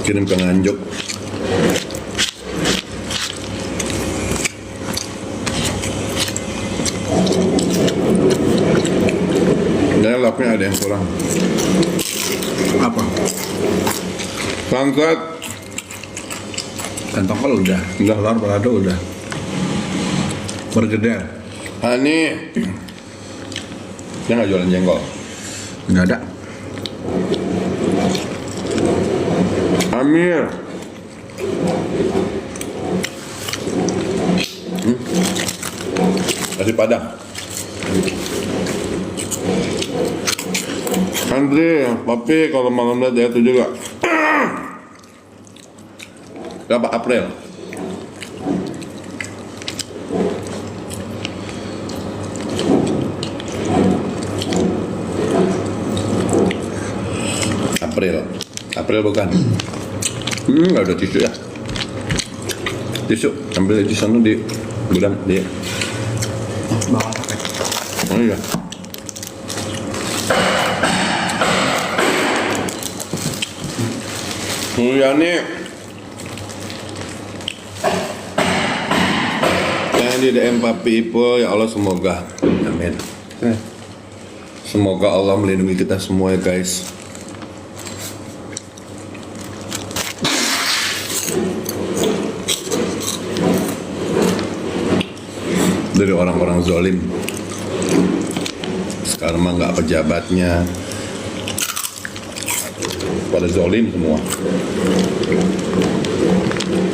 kirim ke Nganjuk. Dan lapnya ada yang kurang. Apa? Pangkat Kentong kalau udah. Telur balado udah. Bergedel. Hani, dia nggak jualan jengkol. Nggak ada. Amir, nasi Padang. Andri, papi kalau malam lihat itu juga. Berapa April? April bukan? Nggak ada tisu ya? Tisu, ambil di sana di gudang di. Bawa pakai. Oh iya. Mulyani yang di DM Papi Ipo, ya Allah semoga, amin. Semoga Allah melindungi kita semua ya guys. Dari orang-orang zolim. Sekarang mah nggak pejabatnya, pada zolim semua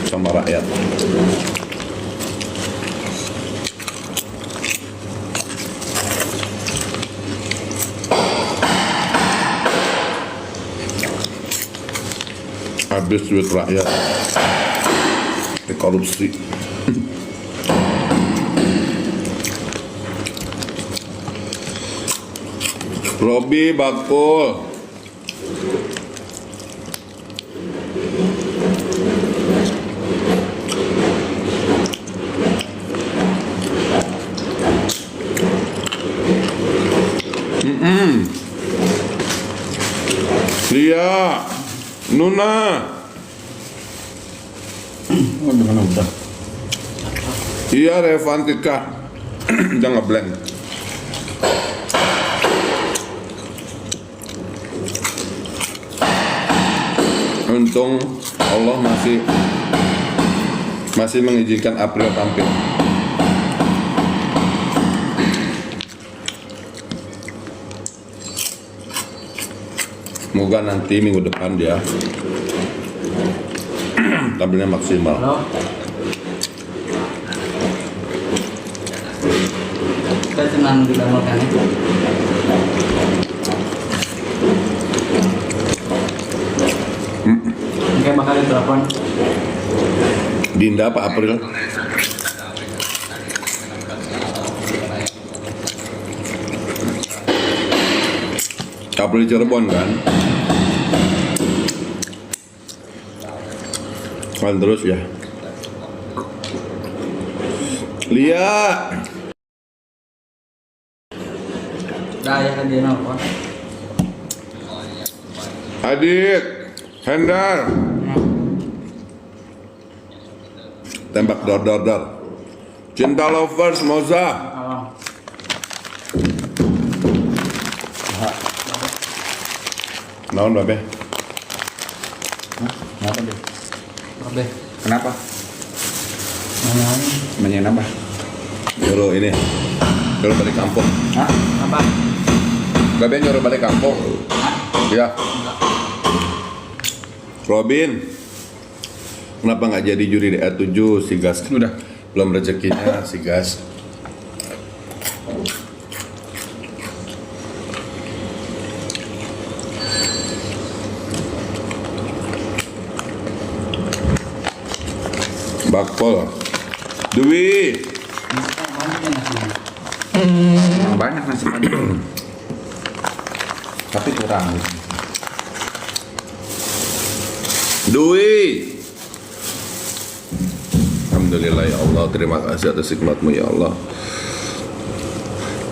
sama rakyat. Habis duit rakyat dikorupsi. Robi bakul. Lia, Nuna. Oh, dengan udah. Iya, Revantika. Udah ngeblend. Untung Allah masih mengizinkan April tampil. Semoga nanti minggu depan dia tampilnya maksimal. Halo. Kita senang dilaporkan itu. Oke, bakal ditelepon. Dinda apa April? April Cirebon kan? Kan terus ya. Lia. Dah ya kan dia nelfon. Adit, Hendar. Tembak dor. Cinta lovers Moza. Oh. Naon babe? Kenapa deh? Babe. Kenapa? Mana? Menyen apa? Nyuruh ini. Nyuruh balik kampung. Hah? Apa? Babe nyuruh balik kampung. Ya. Robin. Kenapa nggak jadi juri di R7 si Gas? Udah. Belum rezekinya si Gas. Bakpol. Dwi. Emang banyak nasi padang. Tapi kurang. Dwi. Alhamdulillah ya Allah, terima kasih atas hikmat-Mu ya Allah.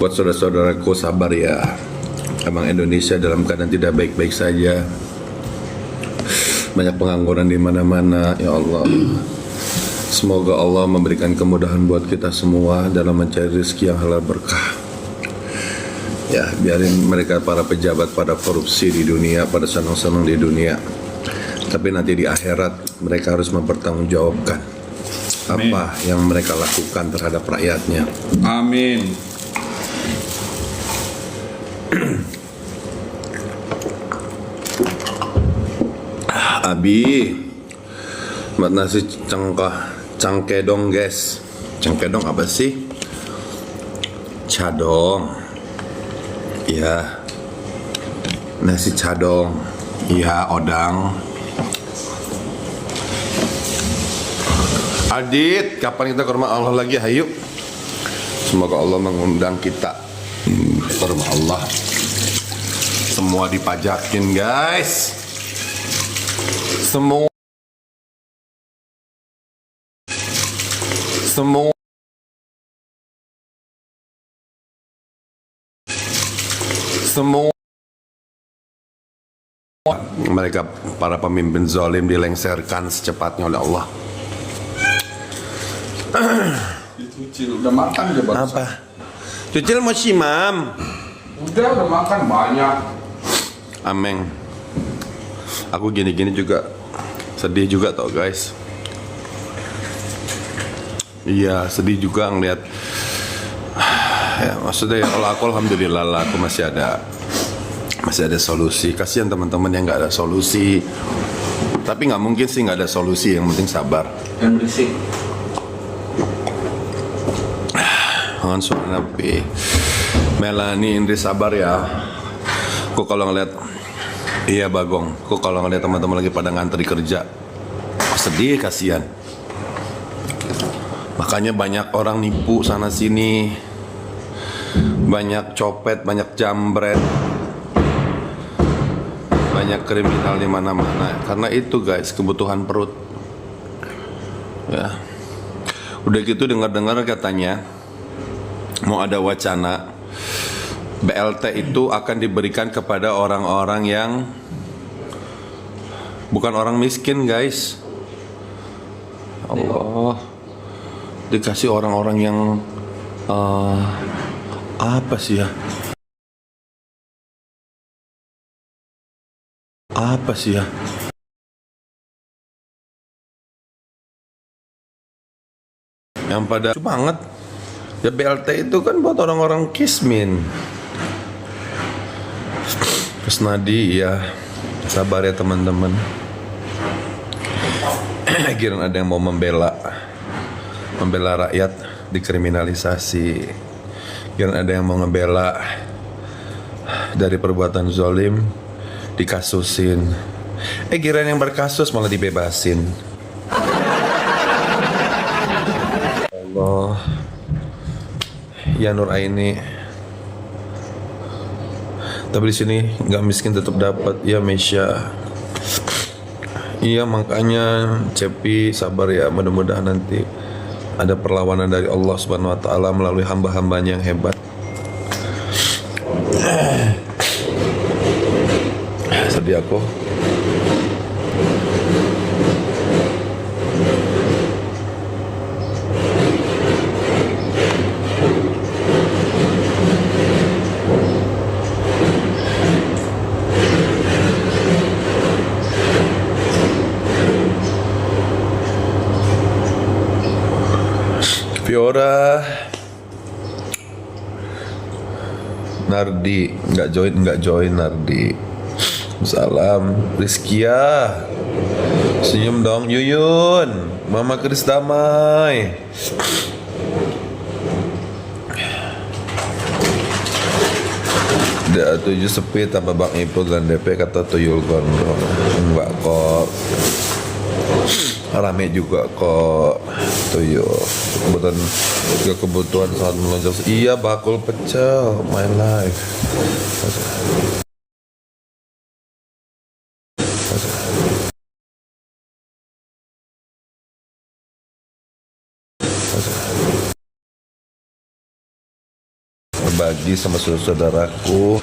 Buat saudara-saudaraku sabar ya. Emang Indonesia dalam keadaan tidak baik-baik saja. banyak pengangguran di mana-mana, ya Allah. Semoga Allah memberikan kemudahan buat kita semua dalam mencari rezeki yang halal berkah. Ya, biarin mereka para pejabat pada korupsi di dunia, pada senang-senang di dunia. Tapi nanti di akhirat mereka harus mempertanggungjawabkan apa yang mereka lakukan terhadap rakyatnya. Amin. Abi, buat nasi cangkedong guys. Cangkedong apa sih? Cadong. Iya. Nasi cadong. Iya, odang. Adit, kapan kita ke rumah Allah lagi? Hayu. Semoga Allah mengundang kita ke rumah Allah. Semua dipajakin guys. Semua mereka para pemimpin zalim dilengserkan secepatnya oleh Allah. Cucil udah makan aja bang. Apa? Cucil mau simam. Udah makan banyak. Ameng. Aku gini-gini juga sedih juga tau guys. Iya sedih juga ngeliat. Ya, maksudnya ya kalau aku alhamdulillah lah, aku masih ada solusi. Kasihan teman-teman yang nggak ada solusi. Tapi nggak mungkin sih nggak ada solusi. Yang penting sabar. Dan berisik. Jangan suara nabi. Melani Indri sabar ya. Aku kalau ngeliat, iya Bagong, aku kalau ngeliat teman-teman lagi pada ngantri kerja, sedih, kasihan. Makanya banyak orang nipu sana sini, banyak copet, banyak jambret, banyak kriminal di mana-mana. Karena itu guys, kebutuhan perut. Ya. Udah gitu dengar-dengar katanya mau ada wacana BLT itu akan diberikan kepada orang-orang yang bukan orang miskin guys. Allah, dikasih orang-orang yang apa sih ya? Apa sih ya? Yang pada banget. Ya BLT itu kan buat orang-orang kismin. Kusnadi ya, sabar ya teman-teman. Kira ada yang mau membela rakyat dikriminalisasi. Kira ada yang mau ngebela dari perbuatan zalim dikasusin. Kira yang berkasus malah dibebasin. Allah. Ya Nur Aini. Tapi di sini nggak miskin tetap dapat ya Mesya. Iya makanya Cepi sabar ya, mudah-mudahan nanti ada perlawanan dari Allah Subhanahu Wa Taala melalui hamba-hambanya yang hebat. Sedih aku. Fiora, Nardi nggak join Nardi. Salam Rizkia, senyum dong Yuyun, Mama Kris damai. Dia 7 sepi tambah Bang Ipul dan DP kata Tuyul Gondrong. Enggak kok, rame juga kok Tuyul. Kebutuhan saat melonjak. Iya bakul pecel, my life. Berbagi sama saudaraku.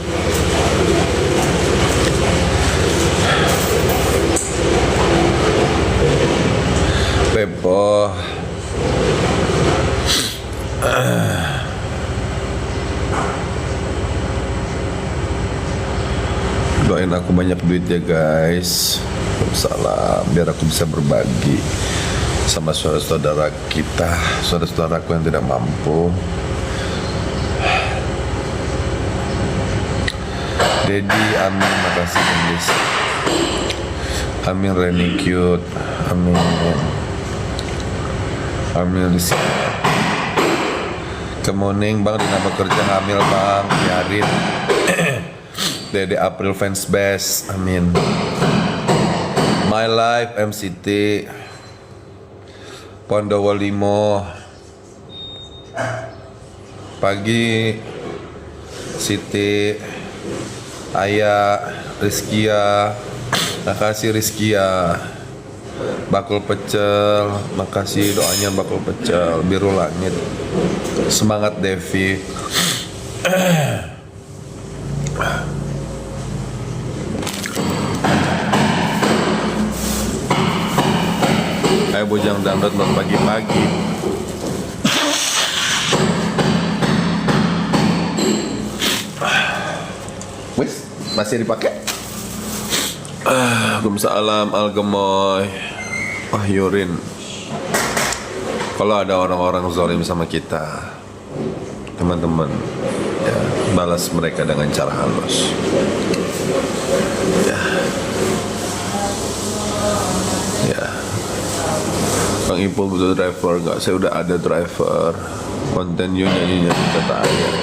doain aku banyak duit ya guys. Salam, biar aku bisa berbagi sama saudara-saudara kita, saudara-saudaraku yang tidak mampu. Dedi, amin, makasih Gendis. Amin Reni cute. Amin. Amin Rizky. Good morning Bang, Dina bekerja hamil Bang, biarin. Dede April fans best. Amin. My life MCT Pondowo Limo. Pagi Siti Ayah Rizkia. Makasih Rizkia. Bakul pecel, makasih doanya bakul pecel. Biru langit. Semangat Devi. Ayo bujang download buat pagi-pagi. Wis, masih dipakai? Waalaikumsalam Algemoy. Yurin. Kalau ada orang-orang zalim sama kita, teman-teman, ya, balas mereka dengan cara halus. Ya. Bang Ipul butuh driver nggak? Saya udah ada driver. Konten you nyanyinya kata ayah.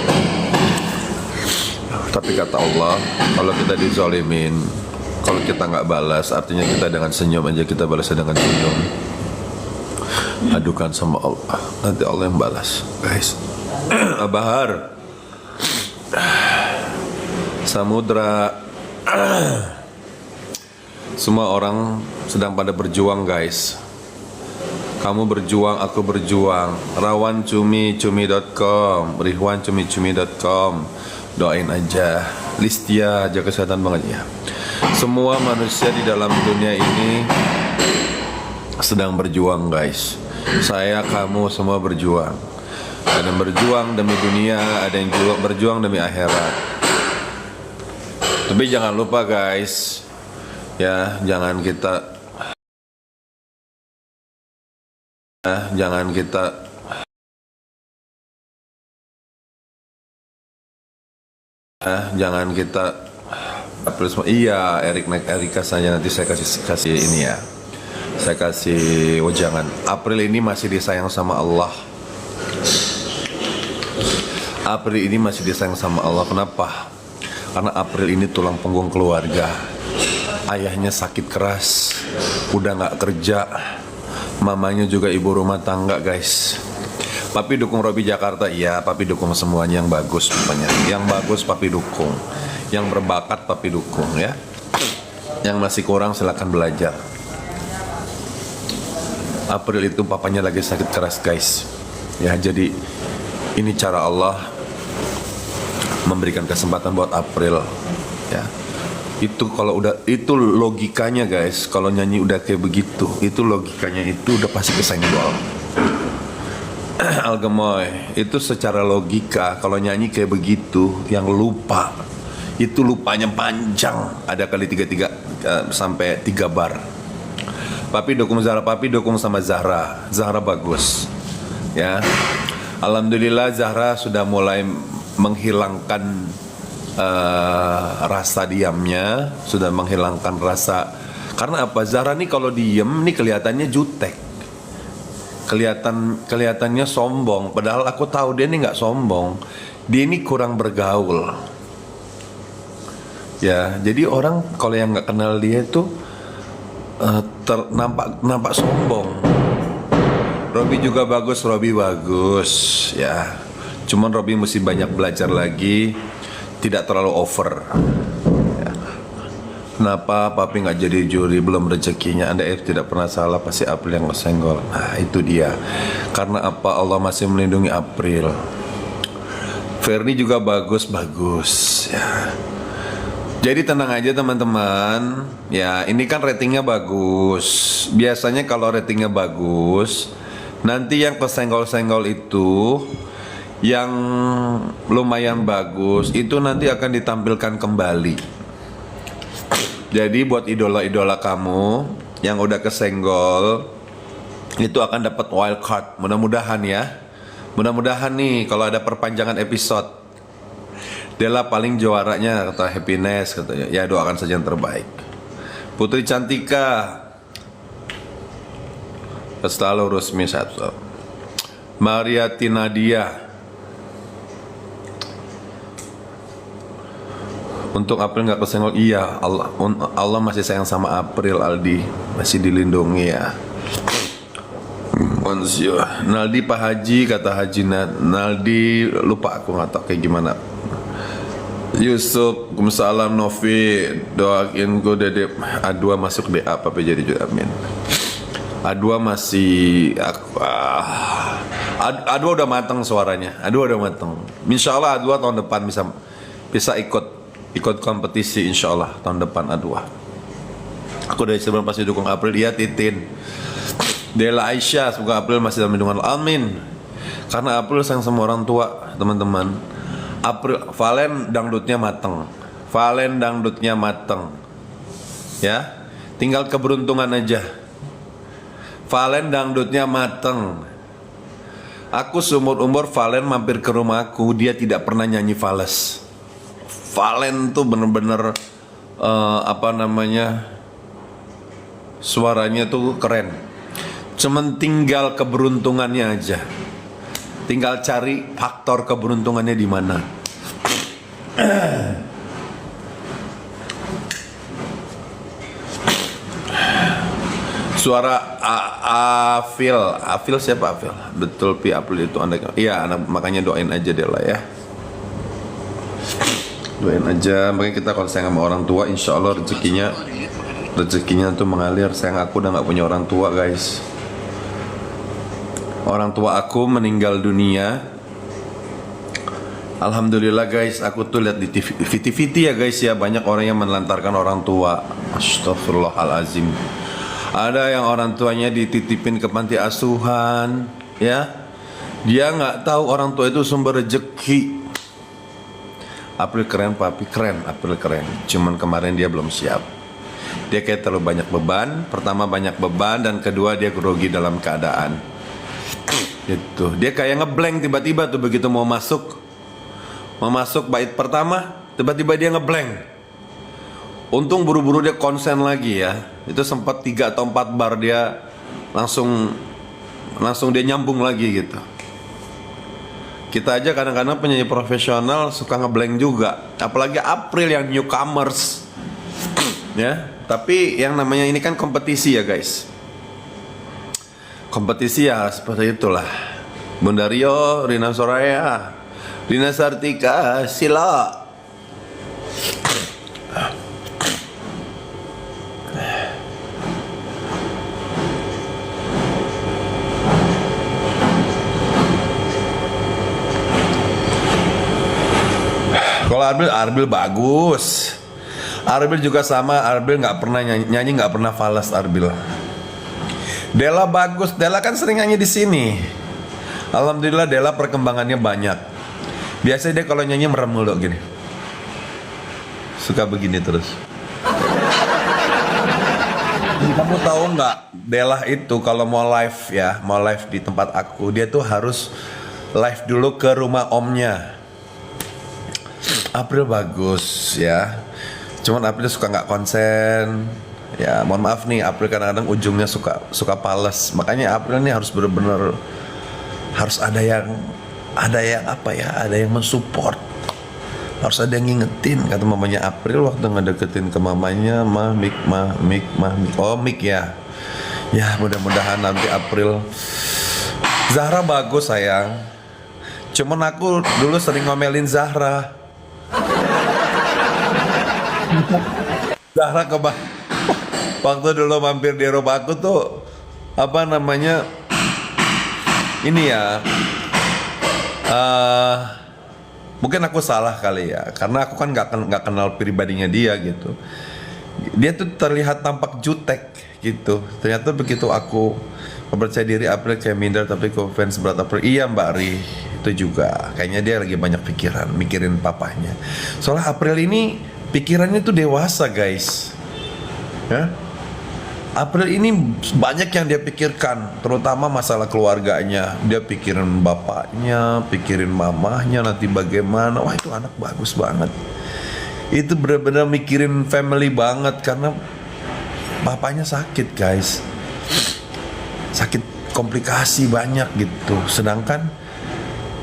Tapi kata Allah, kalau kita dizolimin, kalau kita nggak balas, artinya kita dengan senyum aja, kita balasnya dengan senyum. Adukan sama Allah, nanti Allah yang balas, guys. Abahar, Samudra, semua orang sedang pada berjuang, guys. Kamu berjuang, aku berjuang. Rawancumi.com, rihwancumi.com. Doain aja. Listia, jaga kesehatan banget ya. Semua manusia di dalam dunia ini sedang berjuang, guys. Saya, kamu semua berjuang. Ada yang berjuang demi dunia, ada yang juga berjuang demi akhirat. Tapi jangan lupa, guys, ya, jangan kita iya, Erika saja, nanti saya kasih ini ya. Saya kasih wejangan. April ini masih disayang sama Allah. April ini masih disayang sama Allah. Kenapa? Karena April ini tulang punggung keluarga. Ayahnya sakit keras, udah nggak kerja. Mamanya juga ibu rumah tangga, guys. Papi dukung Robi Jakarta, iya. Papi dukung semuanya yang bagus, pokoknya. Yang bagus Papi dukung. Yang berbakat Papi dukung, ya. Yang masih kurang silakan belajar. April itu papanya lagi sakit keras, guys. Ya, jadi ini cara Allah memberikan kesempatan buat April, ya. Itu kalau udah, itu logikanya, guys. Kalau nyanyi udah kayak begitu, itu logikanya, itu udah pasti kesenggol. Algemoy, itu secara logika kalau nyanyi kayak begitu, yang lupa itu lupanya panjang, ada kali 3 sampai 3 bar. Papi dukung Zahra, Papi dukung sama Zahra. Zahra bagus, ya. Alhamdulillah Zahra sudah mulai menghilangkan rasa diamnya, sudah menghilangkan rasa. Karena apa? Zahra nih kalau diem nih kelihatannya jutek, kelihatannya sombong. Padahal aku tahu dia nih nggak sombong, dia ini kurang bergaul. Ya, jadi orang kalau yang nggak kenal dia itu nampak sombong. Robi juga bagus, Robi bagus, ya. Cuman Robi mesti banyak belajar lagi, tidak terlalu over. Ya. Kenapa Papi nggak jadi juri? Belum rezekinya. Anda tidak pernah salah, pasti April yang ngesenggol. Nah, itu dia. Karena apa? Allah masih melindungi April. Ferni juga bagus, ya. Jadi tenang aja teman-teman. Ya, ini kan ratingnya bagus. Biasanya kalau ratingnya bagus, nanti yang kesenggol-senggol itu, yang lumayan bagus, itu nanti akan ditampilkan kembali. Jadi buat idola-idola kamu yang udah kesenggol itu akan dapat wild card. Mudah-mudahan ya. Mudah-mudahan nih kalau ada perpanjangan episode. Della paling juaranya kata Happiness katanya. Ya doakan saja yang terbaik. Putri Cantika selalu resmi satu. Maria Tinadia. Untuk April nggak kesenggol, iya Allah masih sayang sama April, Aldi masih dilindungi ya. Naldi Pak Haji kata Haji Naldi lupa aku nggak tahu kayak gimana. Yusuf, Waalaikumsalam. Novi doain gue Dede A2 masuk DA apa jadi juga amin. A2 masih A2 udah matang suaranya. A2 udah matang. Insya Allah A2 tahun depan bisa ikut kompetisi insya Allah tahun depan A2. Aku dari sebelum pasti dukung April. Iya Titin. Della Aisyah semoga April masih dalam lindungan amin. Karena April sayang sama orang tua teman-teman. April Valen dangdutnya mateng. Valen dangdutnya mateng. Ya, tinggal keberuntungan aja. Valen dangdutnya mateng. Aku seumur umur Valen mampir ke rumahku, dia tidak pernah nyanyi fales. Valen tuh bener-bener suaranya tuh keren. Cuman tinggal keberuntungannya aja. Tinggal cari faktor keberuntungannya di mana. Suara Afil siapa Afil? Betul Pi April itu anak. Iya, makanya doain aja Della ya. Doain aja. Makanya kita kalau sayang sama orang tua, insya Allah rezekinya tuh mengalir. Sayang aku udah nggak punya orang tua guys. Orang tua aku meninggal dunia. Alhamdulillah guys, aku tuh lihat di TV ya guys ya, banyak orang yang menelantarkan orang tua. Astagfirullahalazim. Ada yang orang tuanya dititipin ke panti asuhan, ya. Dia nggak tahu orang tua itu sumber rezeki. April keren papi, keren. April keren. Cuman kemarin dia belum siap. Dia kayak terlalu banyak beban. Pertama banyak beban dan kedua dia grogi dalam keadaan. Gitu. Dia kayak ngeblank tiba-tiba tuh begitu mau masuk bait pertama, tiba-tiba dia ngeblank. Untung buru-buru dia konsen lagi ya. Itu sempat 3 atau 4 bar dia langsung dia nyambung lagi gitu. Kita aja kadang-kadang penyanyi profesional suka ngeblank juga, apalagi April yang newcomers. Ya, tapi yang namanya ini kan kompetisi ya guys. Kompetisi ya seperti itulah. Bunda Rio, Rina Soraya, Rina Sartika, Sila. Kalau Arbil bagus. Arbil juga sama. Arbil nggak pernah nyanyi nggak pernah falas Arbil. Della bagus, Della kan sering nyanyi di sini. Alhamdulillah Della perkembangannya banyak. Biasanya dia kalau nyanyi merem mulu gini. Suka begini terus. Kamu tahu nggak, Della itu kalau mau live di tempat aku, dia tuh harus live dulu ke rumah omnya. April bagus ya. Cuman April suka nggak konsen. Ya mohon maaf nih, April kadang-kadang ujungnya suka pales. Makanya April nih harus benar-benar harus ada yang mensupport. Harus ada yang ngingetin. Kata mamanya April waktu ngedeketin ke mamanya, mik. Oh mik ya. Ya mudah-mudahan nanti April. Zahra bagus sayang. Cuman aku dulu sering ngomelin Zahra. Zahra waktu dulu mampir di rumah aku tuh ini ya mungkin aku salah kali ya, karena aku kan nggak kenal pribadinya dia gitu. Dia tuh terlihat tampak jutek gitu. Ternyata begitu aku percaya diri April kayak minder, tapi aku fans berat April. Iya Mbak Ri itu juga kayaknya dia lagi banyak pikiran mikirin papahnya. Soalnya April ini pikirannya tuh dewasa guys. Ya. April ini banyak yang dia pikirkan, terutama masalah keluarganya. Dia pikirin bapaknya, pikirin mamahnya nanti bagaimana. Wah, itu anak bagus banget. Itu benar-benar mikirin family banget karena bapaknya sakit, guys. Sakit komplikasi banyak gitu. Sedangkan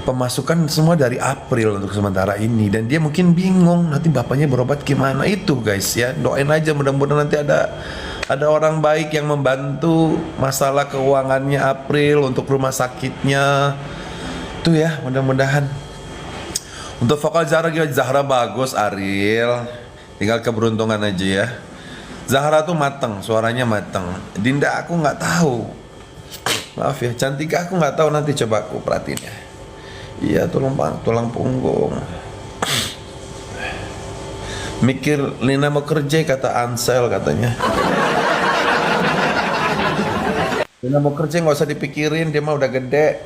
pemasukan semua dari April untuk sementara ini, dan dia mungkin bingung nanti bapaknya berobat gimana. Itu guys ya, doain aja mudah-mudahan nanti ada orang baik yang membantu masalah keuangannya April untuk rumah sakitnya. Tuh ya, mudah-mudahan. Untuk vokal Zahra bagus, Ariel. Tinggal keberuntungan aja ya. Zahra tuh mateng, suaranya mateng. Dinda aku nggak tahu. Maaf ya, Cantika aku nggak tahu, nanti coba aku perhatiin ya. Iya, tulang punggung. Mikir Lina mau kerja, kata Ansel katanya. Lina mau kerja nggak usah dipikirin, dia mah udah gede.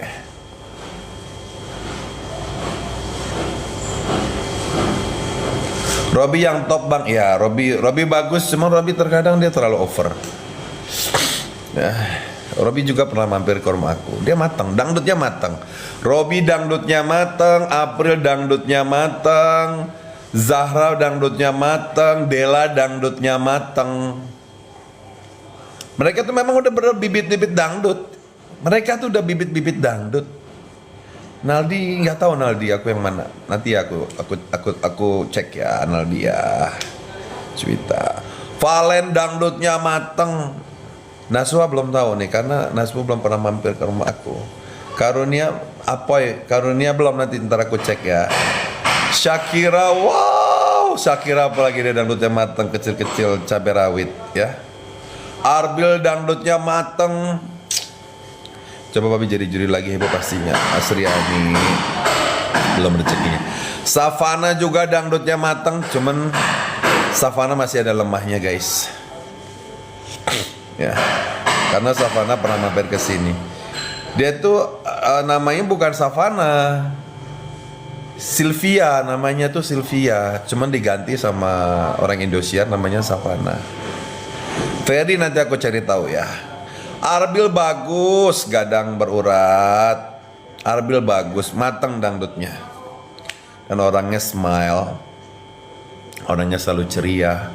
Robi yang top bang, ya Robi bagus, cuma Robi terkadang dia terlalu over. Ya, Robi juga pernah mampir ke rumah aku, dia matang, dangdutnya matang. Robi dangdutnya matang, April dangdutnya matang, Zahra dangdutnya matang, Della dangdutnya matang. Mereka tuh memang udah bener bibit-bibit dangdut. Mereka tuh udah bibit-bibit dangdut. Naldi nggak tahu, Naldi aku yang mana. Nanti aku cek ya Naldi ya. Cuita. Valen dangdutnya mateng. Naswa belum tahu nih karena Naswa belum pernah mampir ke rumah aku. Karunia Apoy, Karunia belum, nanti ntar aku cek ya. Shakira, wow, Shakira apalagi dia dangdutnya mateng, kecil-kecil cabai rawit ya. Arbil dangdutnya mateng. Coba Papi jadi juri lagi, heboh pastinya. Asriani belum rezekinya. Savana juga dangdutnya mateng, cuman Savana masih ada lemahnya guys. Ya, karena Savana pernah mampir ke sini. Dia tuh namanya bukan Savana, Sylvia, namanya tuh Sylvia, cuman diganti sama orang Indosiar namanya Savana. Ferry nanti aku cari tahu ya. Arbil bagus, gadang berurat. Arbil bagus, mateng dangdutnya. Dan orangnya smile, orangnya selalu ceria.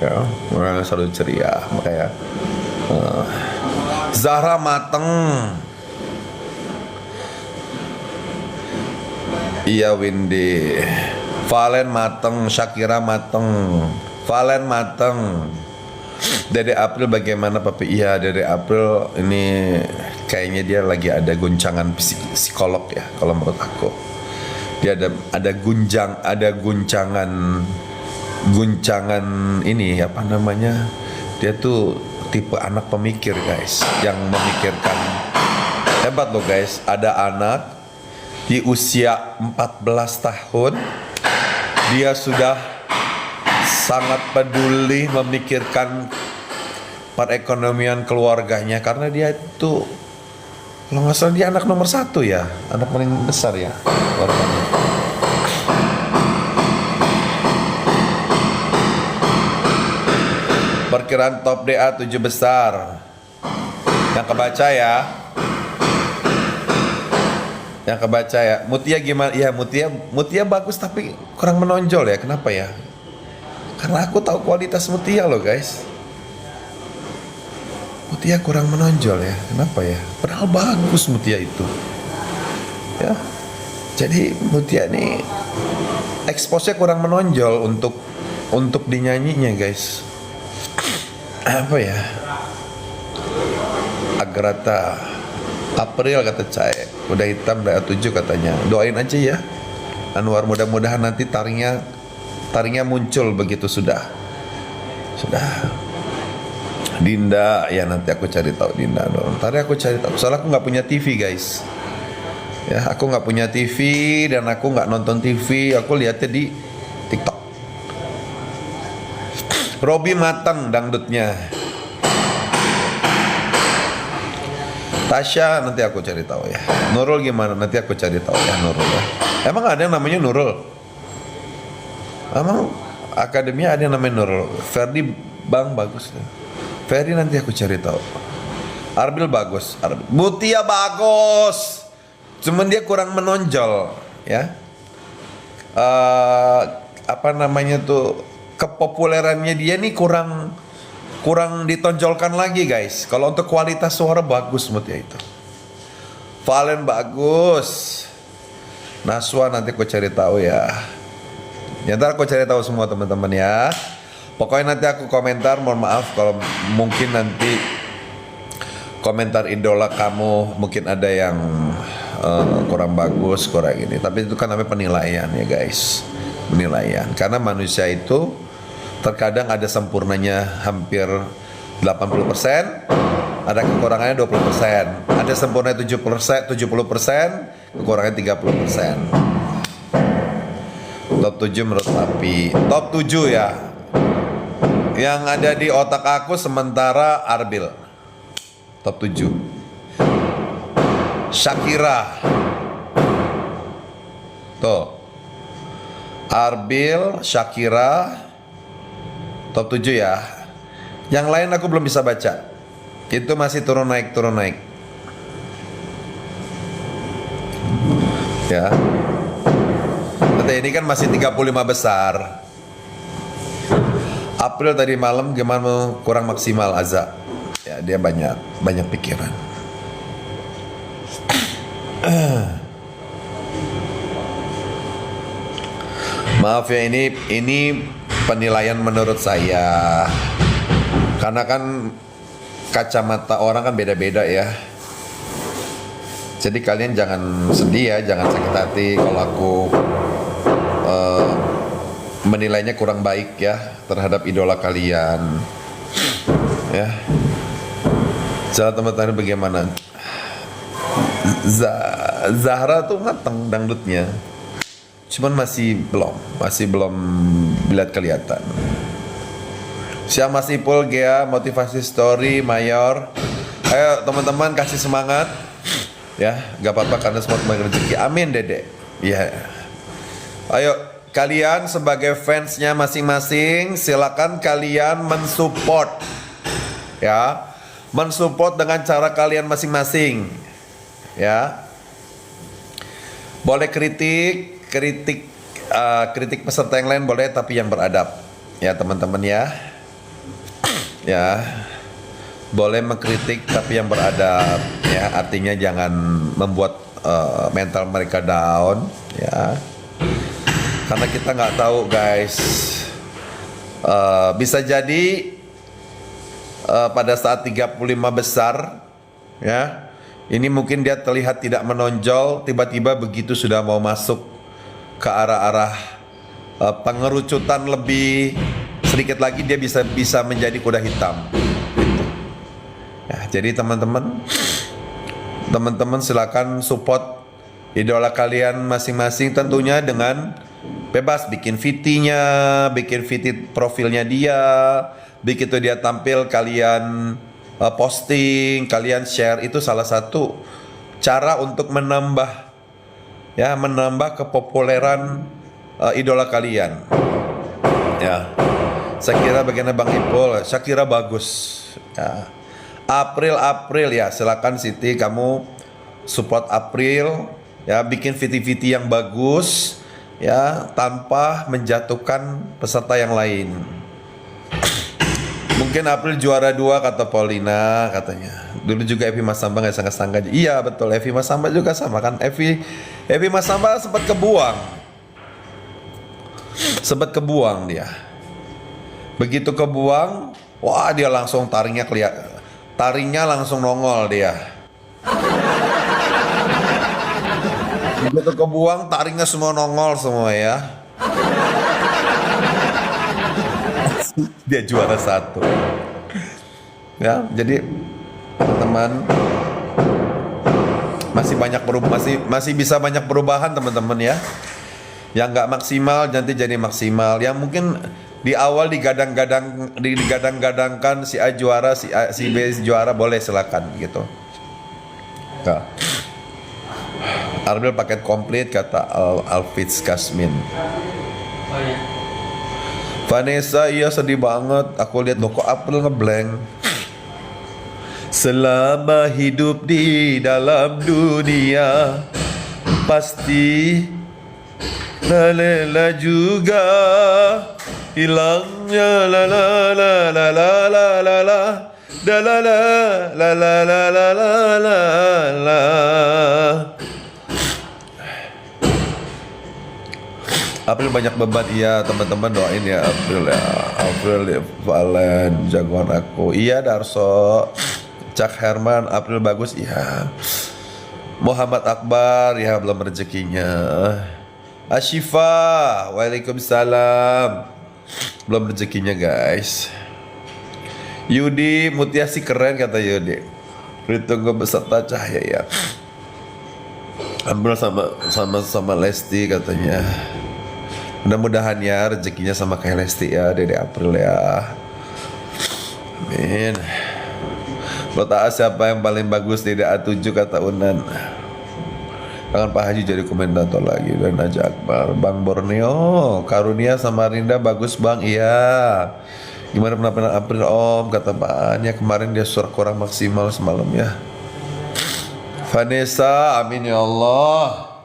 Ya, orangnya selalu ceria, makanya. Zahra mateng. Iya Windy. Valen mateng, Shakira mateng. Valen mateng. Dede April bagaimana Papi? Iya, Dede April ini kayaknya dia lagi ada guncangan psikolog ya kalau menurut aku. Dia ada guncangan ini apa namanya? Dia tuh tipe anak pemikir guys, yang memikirkan. Hebat loh guys, ada anak di usia 14 tahun dia sudah sangat peduli memikirkan perekonomian keluarganya, karena dia itu kalau nggak salah dia anak nomor 1 ya, anak paling besar ya keluarganya. Perkiraan top DA 7 besar yang kebaca ya, yang kebaca ya. Mutia gimana? Ya Mutia bagus tapi kurang menonjol ya, kenapa ya? Karena aku tahu kualitas Mutia loh guys. Mutia kurang menonjol ya. Kenapa ya? Padahal bagus Mutia itu. Ya. Jadi Mutia nih expose-nya kurang menonjol untuk dinyanyinya guys. Apa ya? Agarata April kata Cae. Udah hitam udah 7 katanya. Doain aja ya. Anwar mudah-mudahan nanti taringnya muncul begitu sudah. Dinda ya, nanti aku cari tahu Dinda dong. Ntar aku cari tahu. Soalnya aku nggak punya TV guys. Ya, aku nggak punya TV dan aku nggak nonton TV. Aku lihatnya di TikTok. Robi matang dangdutnya. Tasya nanti aku cari tahu ya. Nurul gimana? Nanti aku cari tahu ya Nurul ya. Emang ada yang namanya Nurul? Emang akademinya ada yang namanya Nurul? Ferdi Bang bagus. Ferry nanti aku cari tahu. Arbil bagus. Mutia bagus. Cuman dia kurang menonjol, ya. Apa namanya tuh, kepopulerannya dia nih kurang ditonjolkan lagi guys. Kalau untuk kualitas suara bagus Mutia itu. Valen bagus. Naswa nanti aku cari tahu ya. Ntar aku cari tahu semua teman-teman ya. Pokoknya nanti aku komentar. Mohon maaf kalau mungkin nanti komentar idola kamu mungkin ada yang kurang bagus, kurang ini. Tapi itu kan namanya penilaian ya guys. Penilaian. Karena manusia itu terkadang ada sempurnanya hampir 80%, ada kekurangannya 20%. Ada sempurna 70%, kekurangannya 30%. Top 7 menurut Papi. Top 7 ya. Yang ada di otak aku sementara Arbil. Top 7. Shakira. Tuh. Arbil, Shakira. Top 7 ya. Yang lain aku belum bisa baca. Itu masih turun naik. Ya. Nanti ini kan masih 35 besar. April tadi malam gimana, kurang maksimal Aza. Ya, dia banyak pikiran. Maaf ya, ini penilaian menurut saya. Karena kan kacamata orang kan beda-beda ya. Jadi kalian jangan sedih ya, jangan sakit hati kalau aku menilainya kurang baik ya terhadap idola kalian. Ya. Cara teman-teman bagaimana? Zahra tuh mateng dangdutnya. Cuman masih belum lihat kelihatan. Siang Mas Ipul, Gea, motivasi story, Mayor. Ayo teman-teman kasih semangat. Ya, gak apa-apa karena semua kembali rezeki. Amin Dede. Ya. Ayo kalian sebagai fansnya masing-masing, silakan kalian mensupport. Ya. Mensupport dengan cara kalian masing-masing. Ya. Boleh kritik peserta yang lain boleh, tapi yang beradab. Ya teman-teman ya. Ya, boleh mengkritik tapi yang beradab ya, artinya jangan membuat mental mereka down ya, karena kita nggak tahu guys, bisa jadi pada saat 35 besar ya, ini mungkin dia terlihat tidak menonjol, tiba-tiba begitu sudah mau masuk ke arah-arah pengerucutan lebih sedikit lagi dia bisa menjadi kuda hitam. Ya, jadi teman-teman silakan support idola kalian masing-masing, tentunya dengan bebas bikin VT-nya, bikin VT profilnya dia, begitu dia tampil kalian posting, kalian share, itu salah satu cara untuk menambah kepopuleran idola kalian. Ya. Saya kira bagaimana Bang Ipul, Shakira bagus ya. April ya, silakan Siti kamu support April ya, bikin VT yang bagus ya, tanpa menjatuhkan peserta yang lain. Mungkin April juara 2 kata Paulina katanya. Dulu juga Evi Masamba nggak sangka-sangka. Iya betul, Evi Masamba juga sama kan. Evi Masamba sempat kebuang dia. Begitu kebuang, wah dia langsung taringnya langsung nongol dia. Begitu kebuang, taringnya semua nongol semua ya. Dia juara 1. Ya, jadi teman-teman masih bisa banyak perubahan teman-teman ya. Yang nggak maksimal nanti jadi maksimal. Yang mungkin di awal digadang-gadangkan si A juara, si B juara, boleh silakan gitu. Nah. Arbil paket komplit kata Alfitz Kasmin. Oh ya. Vanessa, iya sedih banget. Aku lihat loh kok April ngeblank. Selama hidup di dalam dunia pasti la juga hilangnya la la la la la la la la da la la la la la la la la. April banyak beban, iya teman-teman doain ya April ya. April ya, Valen jagoan aku. Iya Darso. Cak Herman, April bagus, iya. Muhammad Akbar, ya belum rezekinya. Ashifa, waalaikumsalam. Belum rezekinya guys. Yudi Mutiasi keren kata Yudi. Ditunggu beserta Cahaya ya. Ambil sama Lesti katanya. Mudah-mudahan ya rezekinya sama kayak Lesti ya, Dede April ya. Amin. Lo tahu siapa yang paling bagus Dede A7 kata Unan. Kangen Pak Haji jadi komentator lagi. Dan Aja Akbar, Bang Borneo, Karunia sama Rinda bagus bang, iya. Gimana penampilan April om, kata Pak Anya kemarin dia suara kurang maksimal semalam ya. Vanessa, amin ya Allah.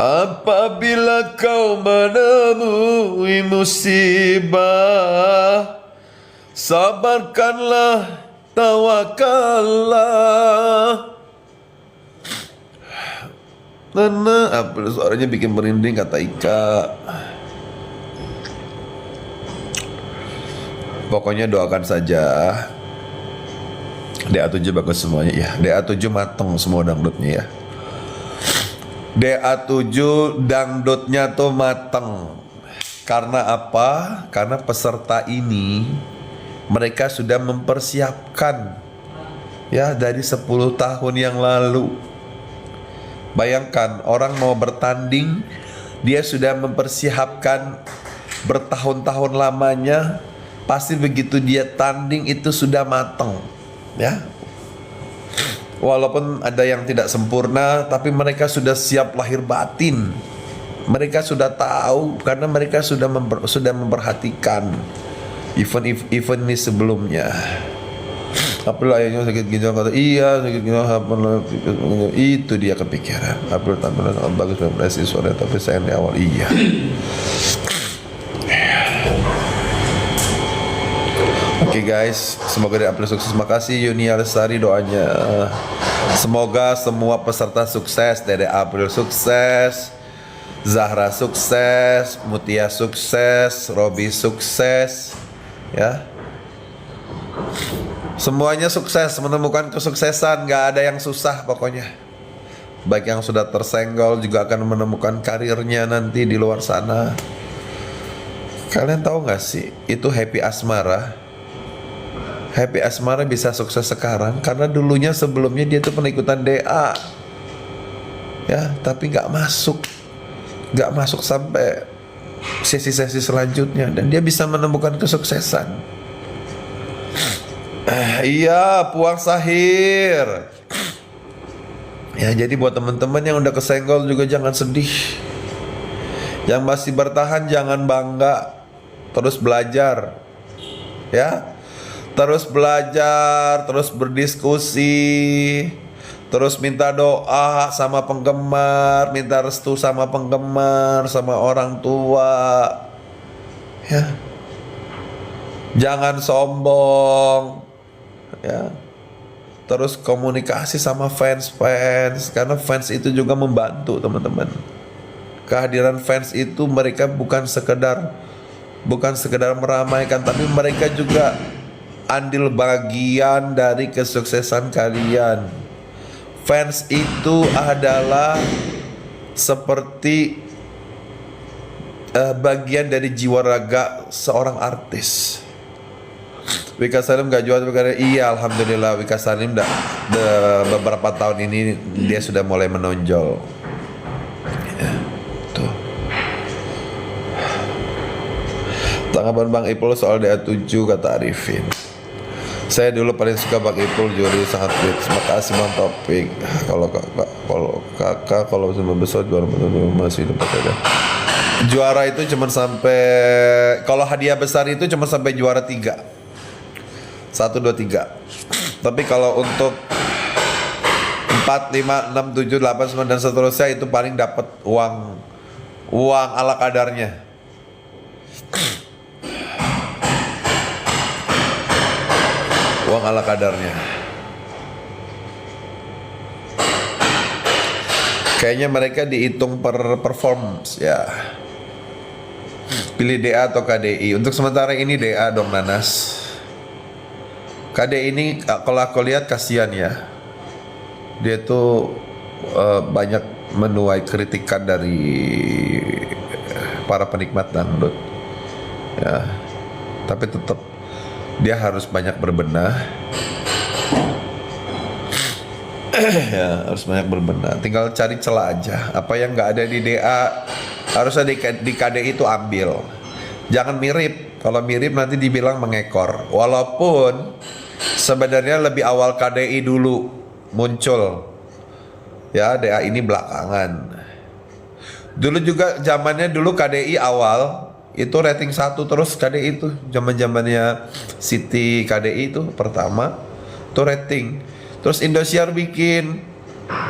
Apabila kau menemui musibah, sabarkanlah, tawakallah. Nana, April suaranya bikin merinding kata Ika. Pokoknya doakan saja. DA7 bagus semuanya ya. DA7 mateng semua dangdutnya ya. DA7 dangdutnya tuh mateng. Karena apa? Karena peserta ini mereka sudah mempersiapkan ya dari 10 tahun yang lalu. Bayangkan orang mau bertanding, dia sudah mempersiapkan bertahun-tahun lamanya. Pasti begitu dia tanding itu sudah mateng ya. Walaupun ada yang tidak sempurna, tapi mereka sudah siap lahir batin. Mereka sudah tahu karena mereka sudah memperhatikan event ini sebelumnya. April ayahnya sakit ginjal kata iya sakit ginjal itu dia kepikiran. April tampilan sangat bagus mempresi sore tapi sayang di awal iya. Oke guys, semoga dari April sukses. Makasih Yuni Alesari doanya. Semoga semua peserta sukses. Dari April sukses, Zahra sukses, Mutia sukses, Robi sukses, ya. Semuanya sukses, menemukan kesuksesan. Gak ada yang susah pokoknya. Baik yang sudah tersenggol juga akan menemukan karirnya nanti di luar sana. Kalian tahu gak sih, itu Happy Asmara. Happy Asmara bisa sukses sekarang karena dulunya sebelumnya dia tuh pernah ikutan DA ya, tapi nggak masuk sampai sesi-sesi selanjutnya dan dia bisa menemukan kesuksesan. Iya, Puang Sahir ya. Jadi buat teman-teman yang udah kesenggol juga jangan sedih, yang masih bertahan jangan bangga, terus belajar ya. Terus belajar, terus berdiskusi, terus minta doa sama penggemar, minta restu sama penggemar, sama orang tua, ya. Jangan sombong, ya. Terus komunikasi sama fans, karena fans itu juga membantu teman-teman. Kehadiran fans itu mereka bukan sekedar meramaikan, tapi mereka juga andil bagian dari kesuksesan kalian. Fans itu adalah seperti bagian dari jiwa raga seorang artis. Wika Salim gak jual karena iya, alhamdulillah Wika Salim beberapa tahun ini dia sudah mulai menonjol. Ya, tuh. Tanggapan Bang Ipul soal DA7 kata Arifin. Saya dulu paling suka Bang Ipul, juri sangat fit. Terima kasih Bang Topik. Kalau kakak kalau besar juara masih dapat ada. juara itu cuma sampai, kalau hadiah besar itu cuma sampai juara 3. 1, 2, 3. Tapi kalau untuk 4, 5, 6, 7, 8, 9 dan seterusnya itu paling dapat uang ala kadarnya. Uang ala kadarnya. Kayaknya mereka dihitung per performance ya. Pilih DA atau KDI. Untuk sementara ini DA dong Nanas. KDI ini kalau aku lihat kasihan ya. Dia tuh banyak menuai kritikan dari para penikmat dangdut. Ya. Tapi tetap dia harus banyak berbenah. Ya, harus banyak berbenah. Tinggal cari celah aja. Apa yang nggak ada di DA harusnya di KDI itu ambil. Jangan mirip. Kalau mirip nanti dibilang mengekor. Walaupun sebenarnya lebih awal KDI dulu muncul. Ya, DA ini belakangan. Dulu juga zamannya dulu KDI awal itu rating 1 terus KDI itu zaman-zamannya Siti KDI itu pertama tuh rating. Terus Indosiar bikin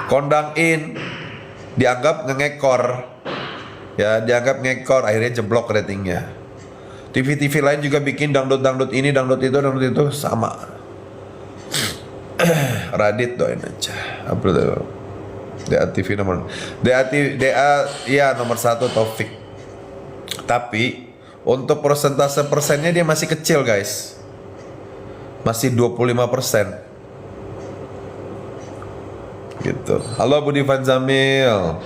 Kondang In, dianggap ngekor. Ya, dianggap ngekor, akhirnya jeblok ratingnya. TV-TV lain juga bikin dangdut-dangdut ini, dangdut itu sama. Radit doain aja. Upload itu. DA TV nomor ya nomor 1 Taufik. Tapi untuk persentase persennya dia masih kecil guys. Masih 25%. Gitu. Halo Budi Fanzamil.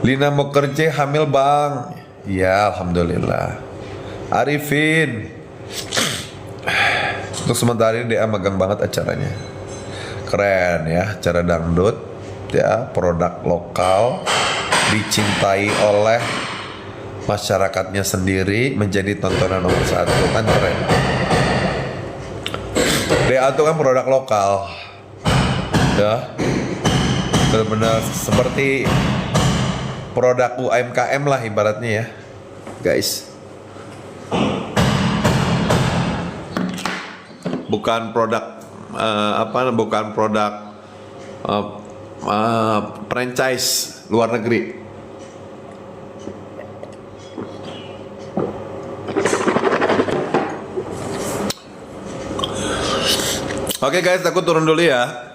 Lina mau kerja hamil bang. Ya alhamdulillah. Arifin. Untuk sementara ini dia megang banget acaranya. Keren ya, acara dangdut ya, produk lokal dicintai oleh masyarakatnya sendiri, menjadi tontonan nomor 1 kan keren. DA itu kan produk lokal. Ya. Benar-benar seperti produk UMKM lah ibaratnya ya guys. Bukan produk bukan produk franchise luar negeri. Oke guys, aku turun dulu ya.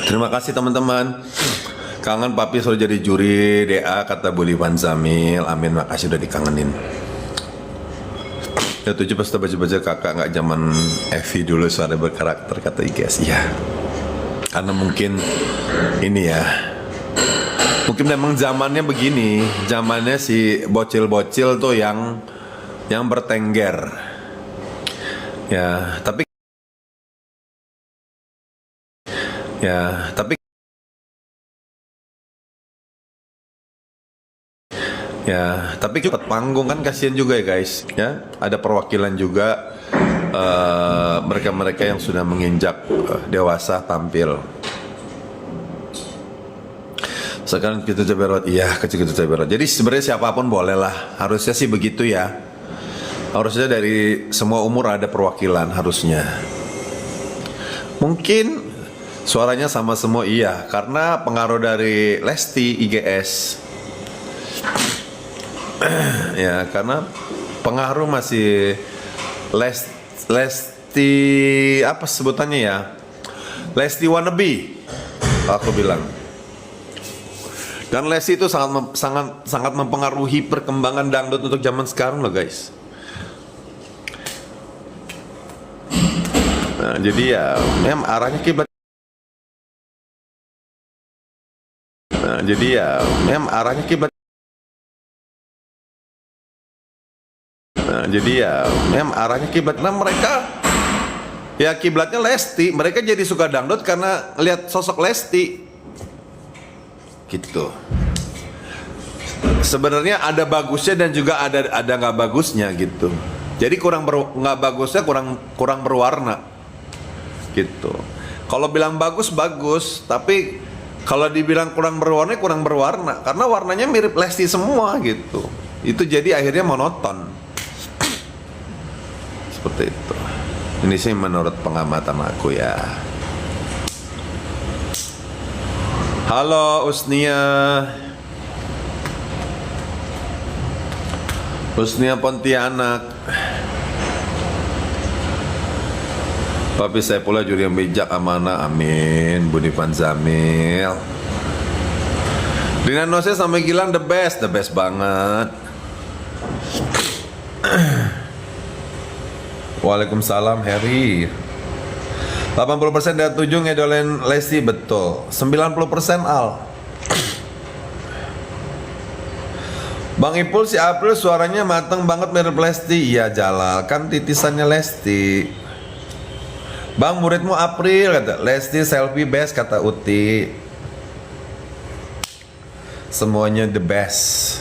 Terima kasih teman-teman. Kangen papi suruh jadi juri DA kata Budi Fanzamil. Amin, makasih udah dikangenin. Ya 7 pasti baca-baca kakak nggak zaman Evi dulu suara berkarakter kata IGS. Iya. Karena mungkin ini ya. Mungkin memang zamannya begini. Zamannya si bocil-bocil tuh yang bertengger. Ya, tapi cepat panggung kan kasihan juga ya guys ya, ada perwakilan juga mereka-mereka yang sudah menginjak dewasa tampil. Sekarang kita caberot, iya kecil caberot. Jadi sebenarnya siapapun boleh lah, harusnya sih begitu ya. Harusnya dari semua umur ada perwakilan harusnya. Mungkin suaranya sama semua iya, karena pengaruh dari Lesti IGS. Ya, karena pengaruh masih Lesti apa sebutannya ya? Lesti wannabe, aku bilang. Dan Lesti itu sangat mempengaruhi perkembangan dangdut untuk zaman sekarang loh guys. Nah, jadi ya, arahnya kiblat. Nah, jadi ya, arahnya kiblat. Nah, jadi ya, arahnya kiblat. Nah, mereka ya kiblatnya Lesti. Mereka jadi suka dangdut karena lihat sosok Lesti. Gitu. Sebenarnya ada bagusnya dan juga ada nggak bagusnya gitu. Jadi nggak bagusnya kurang berwarna. Gitu. Kalau bilang bagus, tapi kalau dibilang kurang berwarna karena warnanya mirip Lesti semua gitu. Itu jadi akhirnya monoton. Seperti itu. Ini sih menurut pengamatan aku ya. Halo Usnia. Usnia Pontianak. Papi saya pula juri yang bijak, amanah, amin. Budi Panzamil. Rina Nose sampai Gilang the best banget. Waalaikumsalam Harry. 80% dari 7 ngedolin Lesti, betul. 90% Al. Bang Ipul, si April suaranya mateng banget mirip Lesti. Iya Jalal, kan titisannya Lesti. Bang, muridmu April, kata Lesti selfie best, kata Uti. Semuanya the best.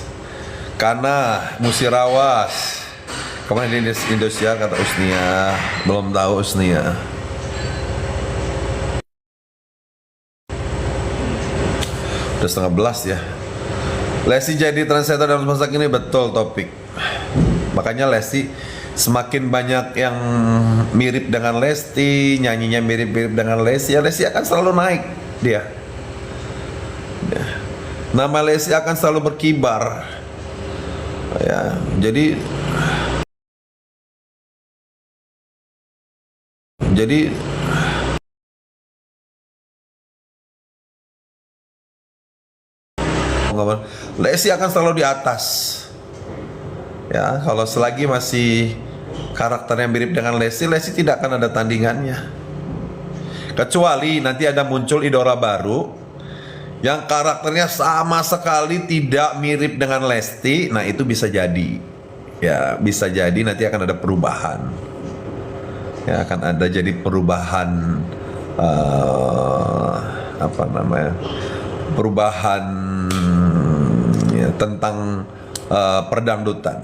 Karena Musirawas. Kemarin di Indonesia, kata Usnia. Belum tahu Usnia. Udah 11 ya. Lesti jadi translator dalam masa kini, betul topik. Makanya Lesti semakin banyak yang mirip dengan Lesti, nyanyinya mirip-mirip dengan Lesti, ya Lesti akan selalu naik dia. Nama Lesti akan selalu berkibar. Ya, jadi Lesti akan selalu di atas. Ya, kalau selagi masih karakternya mirip dengan Lesti, Lesti tidak akan ada tandingannya. Kecuali nanti ada muncul idola baru yang karakternya sama sekali tidak mirip dengan Lesti, nah itu bisa jadi. Ya, bisa jadi nanti akan ada perubahan. Ya, akan ada jadi perubahan apa namanya? Perubahan ya, tentang perdangdutan.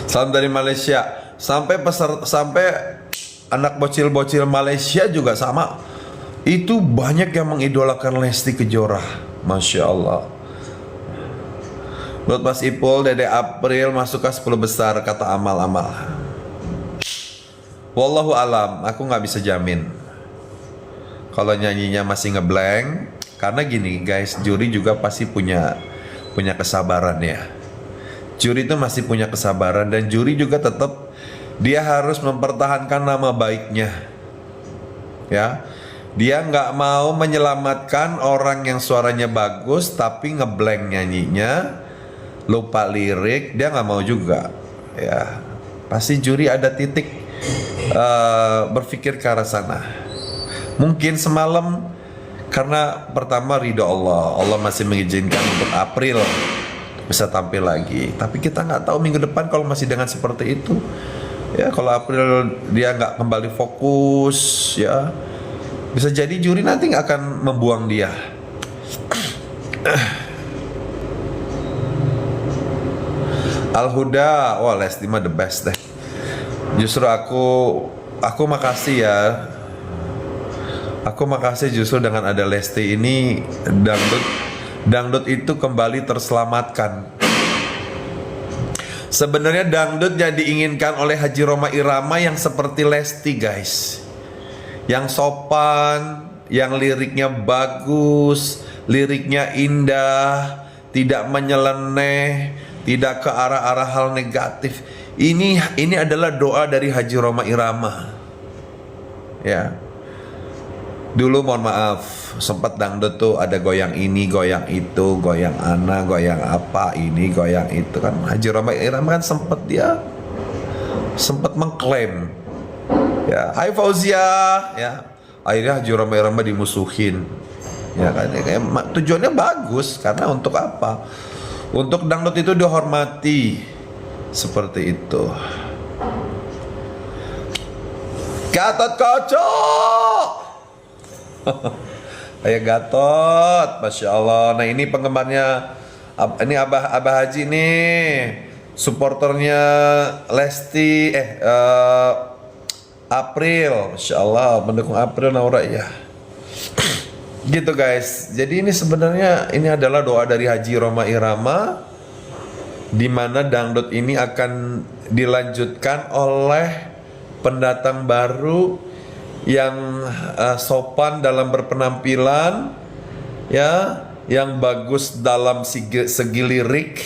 Salam dari Malaysia. Sampai anak bocil-bocil Malaysia juga sama. Itu banyak yang mengidolakan Lesti Kejora. Masya Allah. Buat Mas Ipul, Dede April masuk ke 10 besar, kata Amal-Amal. Wallahu alam, aku nggak bisa jamin kalau nyanyinya masih ngeblank. Karena gini guys, juri juga pasti punya kesabaran ya. Juri itu masih punya kesabaran, dan juri juga tetap dia harus mempertahankan nama baiknya. Ya, dia nggak mau menyelamatkan orang yang suaranya bagus tapi ngeblank nyanyinya, lupa lirik, dia nggak mau juga. Ya, pasti juri ada titik berpikir ke arah sana. Mungkin semalam karena pertama ridho Allah masih mengizinkan untuk April bisa tampil lagi. Tapi kita nggak tahu minggu depan kalau masih dengan seperti itu. Ya, kalau April dia nggak kembali fokus, ya bisa jadi juri nanti nggak akan membuang dia. Al-Huda, wah Lesti mah the best deh. Justru aku makasih ya. Aku makasih justru dengan ada Lesti ini dangdut itu kembali terselamatkan. Sebenarnya dangdut yang diinginkan oleh Haji Rhoma Irama yang seperti Lesti guys. Yang sopan, yang liriknya bagus, liriknya indah, tidak menyeleneh, tidak ke arah-arah hal negatif. Ini adalah doa dari Haji Rhoma Irama. Ya. Dulu mohon maaf, sempat dangdut tuh ada goyang ini, goyang itu, goyang ana, goyang apa, ini, goyang itu kan. Haji Rhoma Irama kan sempat mengklaim. Ya, hai Fauzia, ya. Akhirnya Haji Rhoma Irama dimusuhin. Ya kan, tujuannya bagus karena untuk apa? Untuk dangdut itu dihormati. Seperti itu. Gatot Kocok. Ayah Gatot, Masya Allah. Nah ini penggemarnya, ini Abah Haji nih, supporternya Lesti, April, Masya Allah, mendukung April Naura ya. Gitu guys. Jadi ini sebenarnya ini adalah doa dari Haji Rhoma Irama di mana dangdut ini akan dilanjutkan oleh pendatang baru yang sopan dalam berpenampilan, ya, yang bagus dalam segi lirik,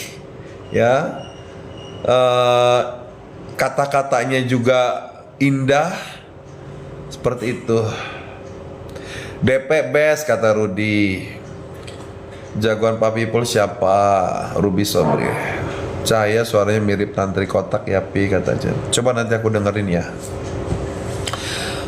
ya, kata-katanya juga indah, seperti itu. DP best kata Rudi. Jagoan Pak People siapa? Ruby Sobri. Cahaya suaranya mirip Tantri Kotak ya Pi katanya. Coba nanti aku dengerin ya.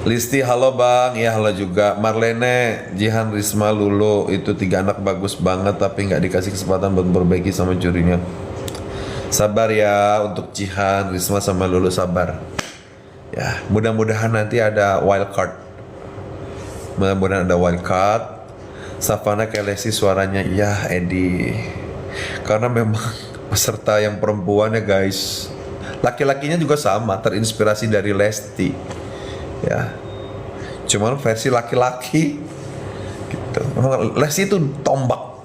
Listi halo bang, ya halo juga. Marlene, Jihan, Risma, Lulu, itu 3 anak bagus banget tapi nggak dikasih kesempatan buat memperbaiki sama jurinya. Sabar ya untuk Jihan, Risma sama Lulu, sabar. Ya, mudah-mudahan nanti ada wild card. Mudah-mudahan ada wild card. Savana Kelesi suaranya ya Edi. Karena memang peserta yang perempuan ya guys. Laki-lakinya juga sama, terinspirasi dari Lesti. Ya. Cuman versi laki-laki gitu. Memang Lesti itu tombak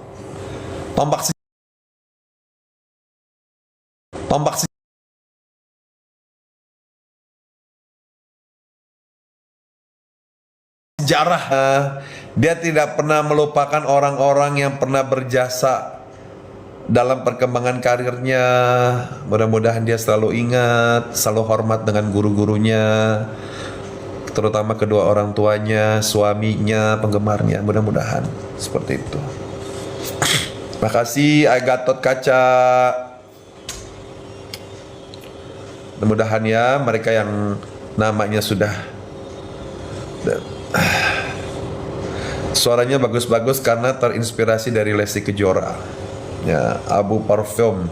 sejarah. Dia tidak pernah melupakan orang-orang yang pernah berjasa dalam perkembangan karirnya. Mudah-mudahan dia selalu ingat, selalu hormat dengan guru-gurunya, terutama kedua orang tuanya, suaminya, penggemarnya. Mudah-mudahan seperti itu. Makasih Gatot Kaca. Mudah-mudahan ya mereka yang namanya sudah suaranya bagus-bagus karena terinspirasi dari Lesti Kejora. Ya, Abu Parfum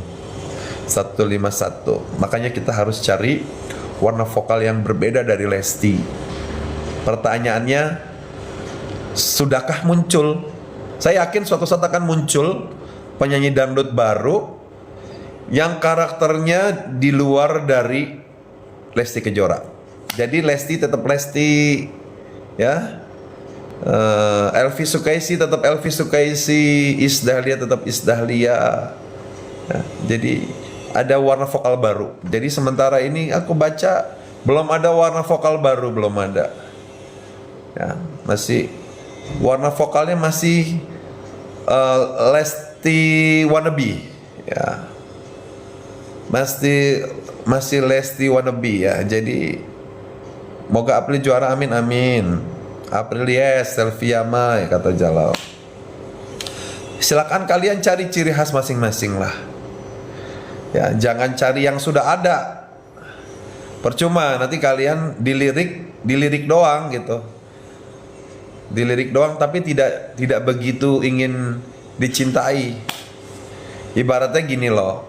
151. Makanya kita harus cari warna vokal yang berbeda dari Lesti. Pertanyaannya, sudahkah muncul? Saya yakin suatu saat akan muncul penyanyi dangdut baru yang karakternya di luar dari Lesti Kejora. Jadi Lesti tetap Lesti, ya. Elvi Sukaisi tetap Elvi Sukaisi, Isdahlia tetap Isdahlia. Ya, jadi ada warna vokal baru. Jadi sementara ini aku baca belum ada warna vokal baru, belum ada. Ya, masih warna vokalnya masih Lesti wannabe, ya. Masih Lesti wannabe ya. Jadi moga April juara, amin amin. April yes, Selvia Mai kata Jalal. Silakan kalian cari ciri khas masing-masing lah. Ya, jangan cari yang sudah ada. Percuma nanti kalian dilirik doang gitu. Dilirik doang tapi tidak begitu ingin dicintai. Ibaratnya gini loh.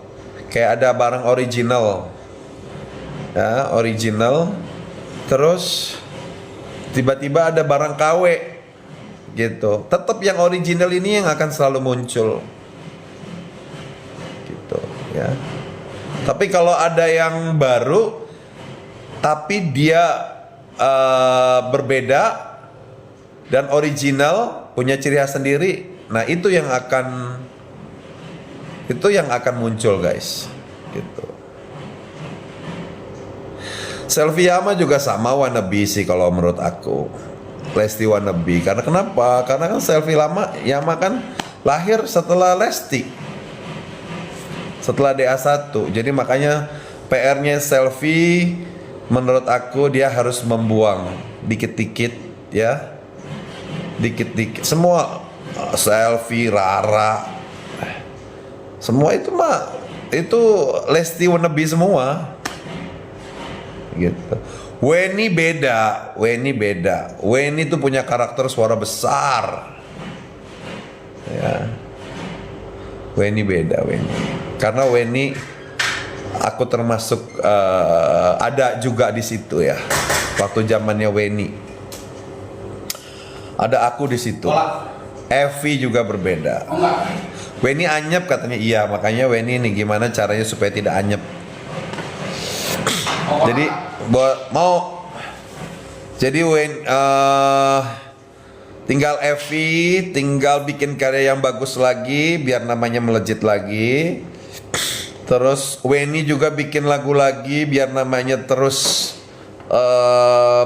Kayak ada barang original. Ya, original. Terus tiba-tiba ada barang KW gitu. Tetap yang original ini yang akan selalu muncul. Gitu, ya. Tapi kalau ada yang baru tapi dia berbeda dan original, punya ciri khas sendiri, nah itu yang akan muncul guys, gitu. Selfie Yama juga sama wannabe sih kalau menurut aku. Lesti wannabe. Karena kenapa? Karena kan Selfie Yama kan lahir setelah Lesti. Setelah DA1. Jadi makanya PR-nya Selfie menurut aku dia harus membuang dikit-dikit ya. Dikit-dikit. Semua Selfie, Rara, semua itu mah itu Lesti wannabe semua. Gitu. Weni beda. Weni tuh punya karakter suara besar. Ya. Weni beda. Karena Weni aku termasuk ada juga di situ ya. Waktu zamannya Weni. Ada aku di situ. Evi juga berbeda. Weni anyep katanya, iya, makanya Weni ini gimana caranya supaya tidak anyep. Jadi tinggal Evi, tinggal bikin karya yang bagus lagi biar namanya melejit lagi. Terus Weni juga bikin lagu lagi biar namanya terus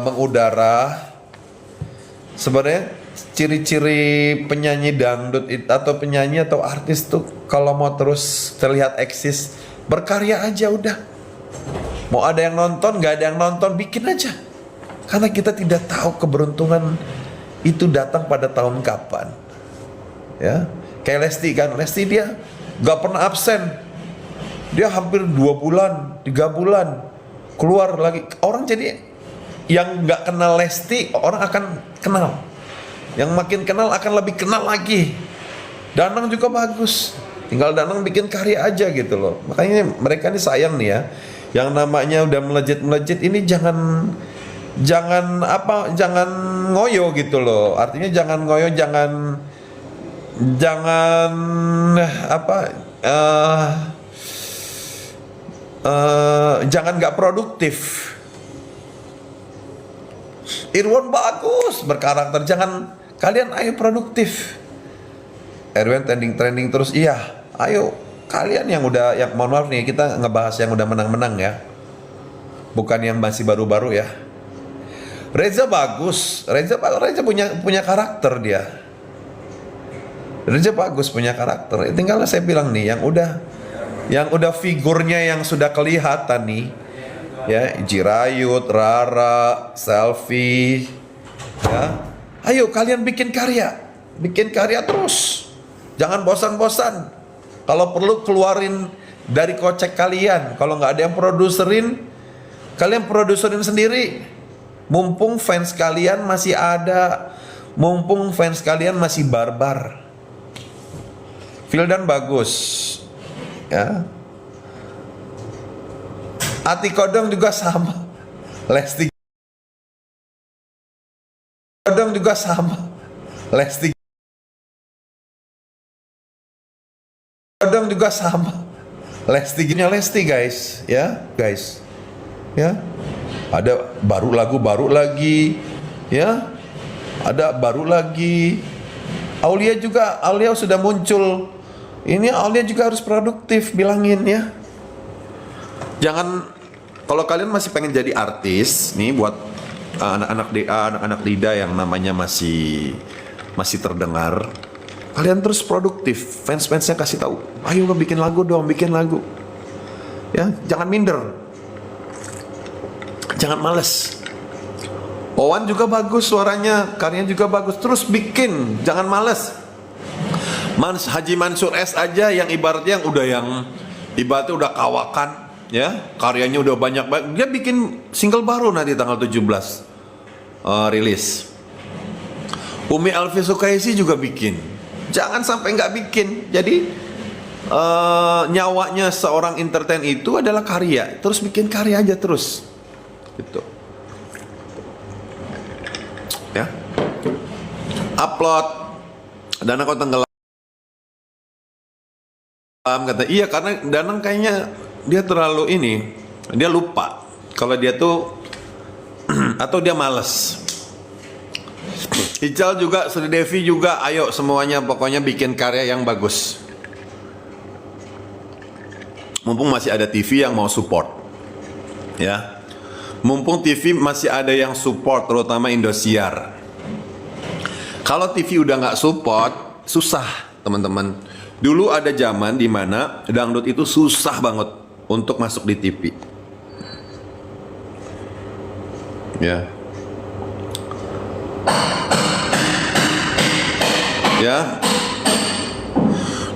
mengudara. Sebenarnya ciri-ciri penyanyi dangdut atau penyanyi atau artis tuh kalau mau terus terlihat eksis, berkarya aja udah. Mau ada yang nonton, nggak ada yang nonton, bikin aja. Karena kita tidak tahu keberuntungan itu datang pada tahun kapan. Ya, kayak Lesti kan, Lesti dia nggak pernah absen. Dia hampir 2 bulan, 3 bulan keluar lagi. Orang jadi yang nggak kenal Lesti, orang akan kenal. Yang makin kenal akan lebih kenal lagi. Danang juga bagus. Tinggal Danang bikin karya aja gitu loh. Makanya mereka ini sayang nih ya. Yang namanya udah melejit-melejit ini jangan ngoyo gitu loh. Artinya jangan ngoyo, jangan jangan nggak produktif. Irwan bagus berkarakter, jangan kalian ayo produktif. Erwin trending terus, iya. Ayo kalian yang mohon maaf nih, kita ngebahas yang udah menang-menang ya, bukan yang masih baru-baru ya. Reza bagus, Reza punya karakter dia. Reza bagus punya karakter. Tinggal saya bilang nih, yang udah figurnya yang sudah kelihatan nih, ya, Jirayut, Rara, Selfie, ya. Ayo kalian bikin karya terus, jangan bosan-bosan. Kalau perlu keluarin dari kocek kalian. Kalau nggak ada yang produserin, kalian produserin sendiri. Mumpung fans kalian masih ada, mumpung fans kalian masih barbar. Vildan bagus, ya. Ati Kodong juga sama. Lesti Kodong juga sama. Lesti Kodong juga sama. Lesti guys, ya guys, ya. Ada baru lagi, ya. Ada baru lagi. Aulia sudah muncul. Ini Aulia juga harus produktif, bilangin ya. Jangan, kalau kalian masih pengen jadi artis nih, buat anak-anak Lida yang namanya masih terdengar, kalian terus produktif. Fans-fansnya kasih tahu, ayo lo bikin lagu dong, bikin lagu. Ya, jangan minder, jangan males. Owan juga bagus suaranya, karyanya juga bagus. Terus bikin, jangan males. Haji Mansur S aja yang ibaratnya udah kawakan, ya, karyanya udah banyak banget. Dia bikin single baru nanti tanggal 17 rilis. Umi Alfi Sukaisi juga bikin. Jangan sampai nggak bikin. Jadi nyawanya seorang entertain itu adalah karya. Terus bikin karya aja terus, gitu. Ya, upload Danang kau tenggelam, kata iya, karena Danang kayaknya dia terlalu dia lupa kalau dia tuh atau dia malas. Ical juga, Sri Devi juga, ayo semuanya pokoknya bikin karya yang bagus. Mumpung masih ada TV yang mau support, ya. Mumpung TV masih ada yang support, terutama Indosiar. Kalau TV udah nggak support, susah teman-teman. Dulu ada zaman dimana dangdut itu susah banget untuk masuk di TV. Ya. Ya.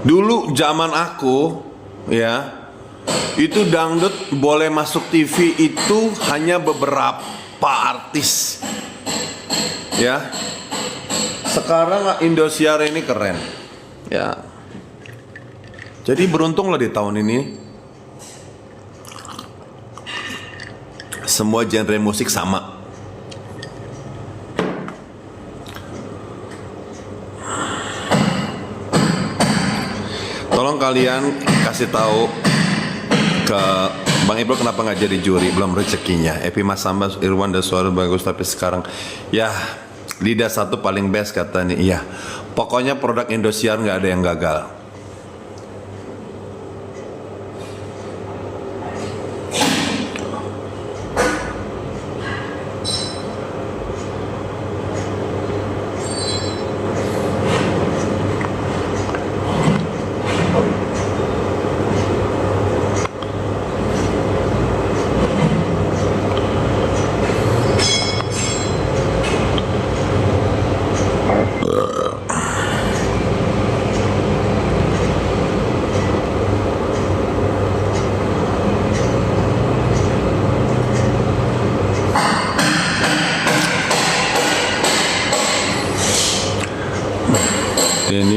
Dulu zaman aku, ya, itu dangdut boleh masuk TV itu hanya beberapa artis, ya. Sekarang Indosiar ini keren, ya. Jadi beruntunglah di tahun ini semua genre musik sama. Tolong kalian kasih tahu ke Bang Ibro kenapa nggak jadi juri, belum rezekinya. Epi Mas Samba, Irwan dan suara bagus, tapi sekarang ya Lidah satu paling best katanya. Iya, pokoknya produk Indosiar nggak ada yang gagal.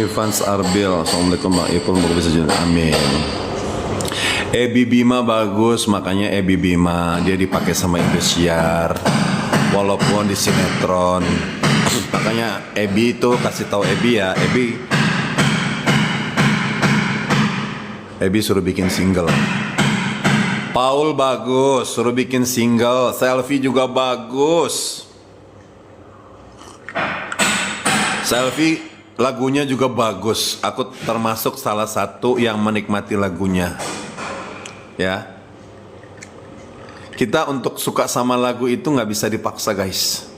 Irfans Arbil, assalamualaikum Bang Ipul, semoga bisa jadi amin. Ebi Bima bagus, makanya Ebi Bima dia dipakai sama Indosiar, walaupun di sinetron. Makanya Ebi itu kasih tahu Ebi ya, Ebi suruh bikin single. Paul bagus, suruh bikin single. Selfie juga bagus. Selfie lagunya juga bagus. Aku termasuk salah satu yang menikmati lagunya. Ya, kita untuk suka sama lagu itu nggak bisa dipaksa guys.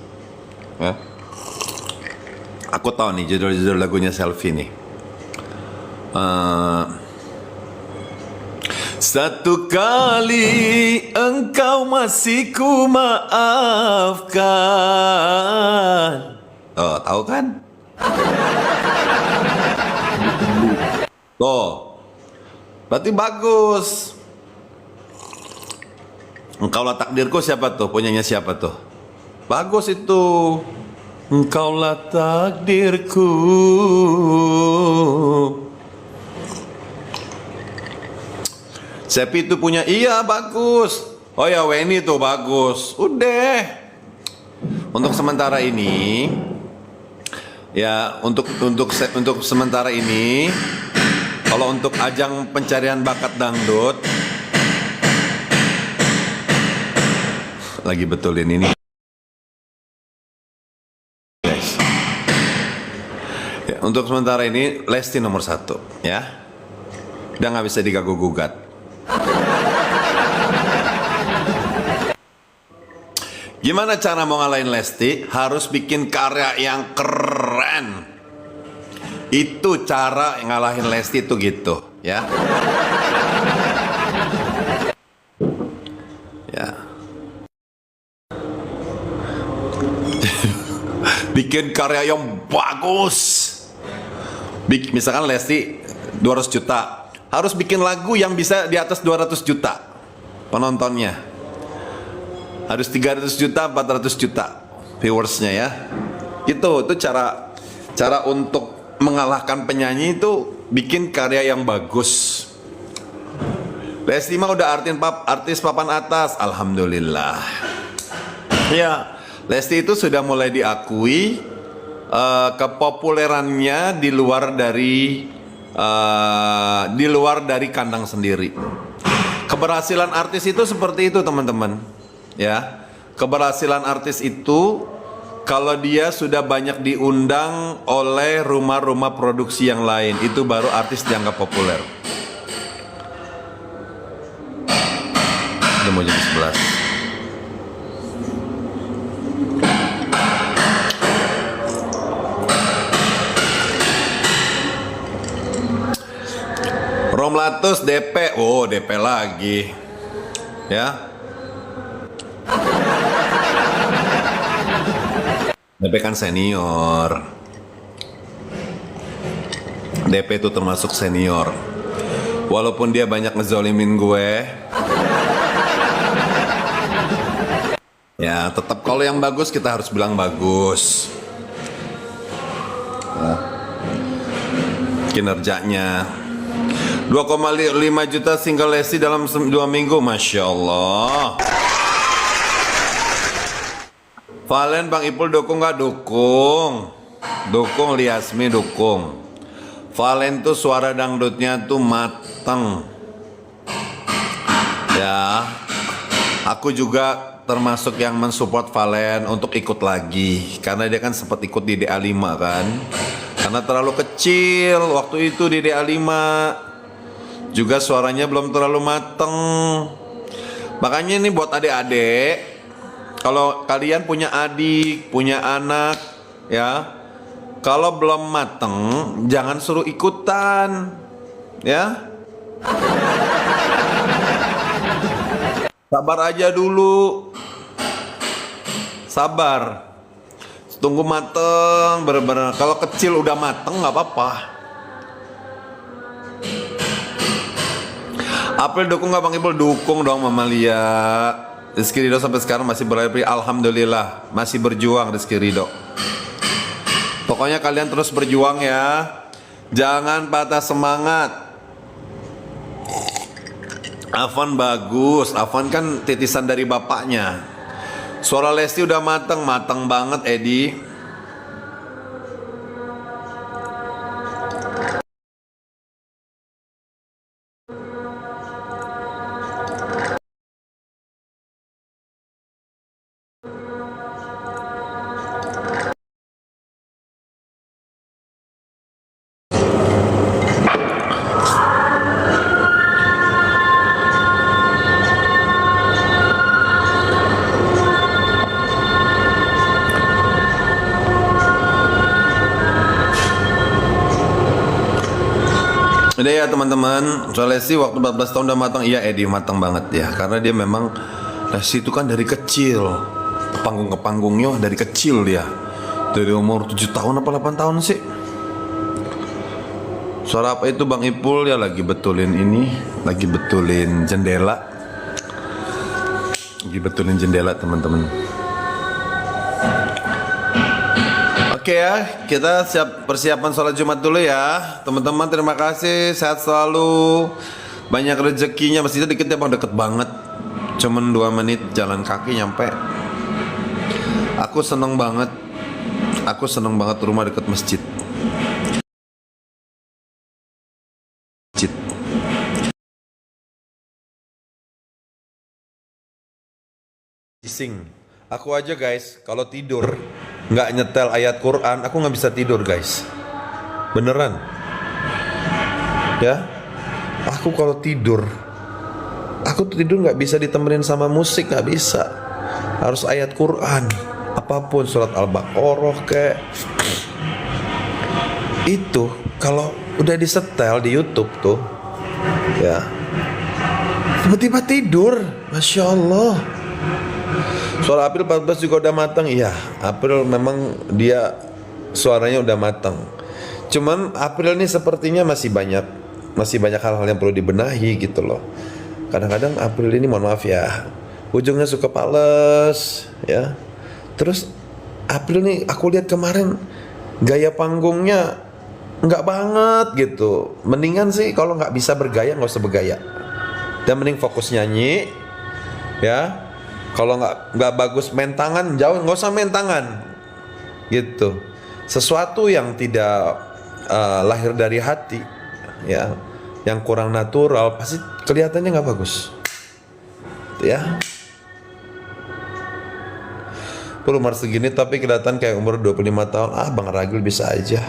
Ya. Aku tahu nih judul-judul lagunya Selfie nih. Satu kali engkau masih ku maafkan. Oh, tahu kan? Tuh, berarti bagus. Engkaulah takdirku siapa tuh? Punyanya siapa tuh? Bagus itu. Engkaulah takdirku. Sepi itu punya, iya bagus. Oh ya Weni tuh bagus. Udah. Untuk sementara ini, ya untuk sementara ini, kalau untuk ajang pencarian bakat dangdut, lagi betulin ini guys ya, untuk sementara ini Lesti nomor 1 ya, udah nggak bisa diganggu gugat. Gimana cara mau ngalahin Lesti? Harus bikin karya yang keren. Itu cara ngalahin Lesti itu gitu ya. Bikin karya yang bagus. Misalkan Lesti 200 juta, harus bikin lagu yang bisa di atas 200 juta penontonnya. Harus 300 juta, 400 juta viewersnya ya. Itu cara untuk mengalahkan penyanyi itu bikin karya yang bagus. Lesti mah udah artis papan atas, alhamdulillah. Ya, Lesti itu sudah mulai diakui kepopulerannya di luar dari kandang sendiri. Keberhasilan artis itu seperti itu teman-teman. Ya, keberhasilan artis itu kalau dia sudah banyak diundang oleh rumah-rumah produksi yang lain, itu baru artis dianggap populer. Udah mau jam 11. Romlatus DP, oh DP lagi, ya. DP kan senior. DP itu termasuk senior. Walaupun dia banyak ngezolimin gue, ya tetap kalau yang bagus kita harus bilang bagus. Nah, kinerjanya 2,5 juta single Lesti dalam 2 minggu, Masya Allah. Valen, Bang Ipul dukung gak? Dukung. Dukung, Liasmi dukung. Valen tuh suara dangdutnya tuh mateng. Ya, aku juga termasuk yang mensupport Valen untuk ikut lagi. Karena dia kan sempat ikut di DA5 kan. Karena terlalu kecil waktu itu di DA5. Juga suaranya belum terlalu mateng. Makanya ini buat adik-adik, kalau kalian punya adik, punya anak, ya, kalau belum mateng, jangan suruh ikutan, ya. Sabar aja dulu, sabar. Tunggu mateng, bener-bener. Kalau kecil udah mateng nggak apa-apa. April dukung nggak Bang Ipul? Dukung dong Mama Lia. Rizky Ridho sampai sekarang masih berlari, alhamdulillah masih berjuang Rizky Ridho. Pokoknya kalian terus berjuang ya. Jangan patah semangat. Afan bagus. Afan kan titisan dari bapaknya. Suara Lesti udah mateng banget, Edi. Udah ya teman-teman, soal Lesti waktu 14 tahun udah matang. Iya Edi, matang banget ya. Karena dia memang, Lesti itu kan dari kecil, ke panggungnya dari kecil dia. Dari umur 7 tahun apa 8 tahun sih. Suara apa itu Bang Ipul? Ya lagi betulin ini, lagi betulin jendela. Lagi betulin jendela teman-teman. Oke ya, kita siap persiapan sholat Jumat dulu ya. Teman-teman terima kasih, sehat selalu. Banyak rezekinya, masjidnya dikit ya Bang, deket banget. Cuman 2 menit jalan kaki nyampe. Aku seneng banget rumah deket masjid. Ising. Aku aja guys, kalau tidur nggak nyetel ayat Quran, aku nggak bisa tidur guys. Beneran. Ya, aku kalau tidur, aku nggak bisa ditemenin sama musik, nggak bisa. Harus ayat Quran, apapun surat Al-Baqarah kayak itu. Kalau udah disetel di YouTube tuh, ya, tiba-tiba tidur, masya Allah. Suara April 14 juga udah matang. Iya, April memang dia suaranya udah matang. Cuman April ini sepertinya masih banyak hal-hal yang perlu dibenahi gitu loh. Kadang-kadang April ini mohon maaf ya, ujungnya suka pales ya. Terus April nih aku lihat kemarin gaya panggungnya nggak banget gitu. Mendingan sih kalau nggak bisa bergaya nggak usah bergaya. Dan mending fokus nyanyi ya. Kalau nggak bagus main tangan, jauh, nggak usah main tangan gitu. Sesuatu yang tidak lahir dari hati ya, yang kurang natural pasti kelihatannya nggak bagus ya. Umur segini tapi kelihatan kayak umur 25 tahun. Bang Ragil bisa aja.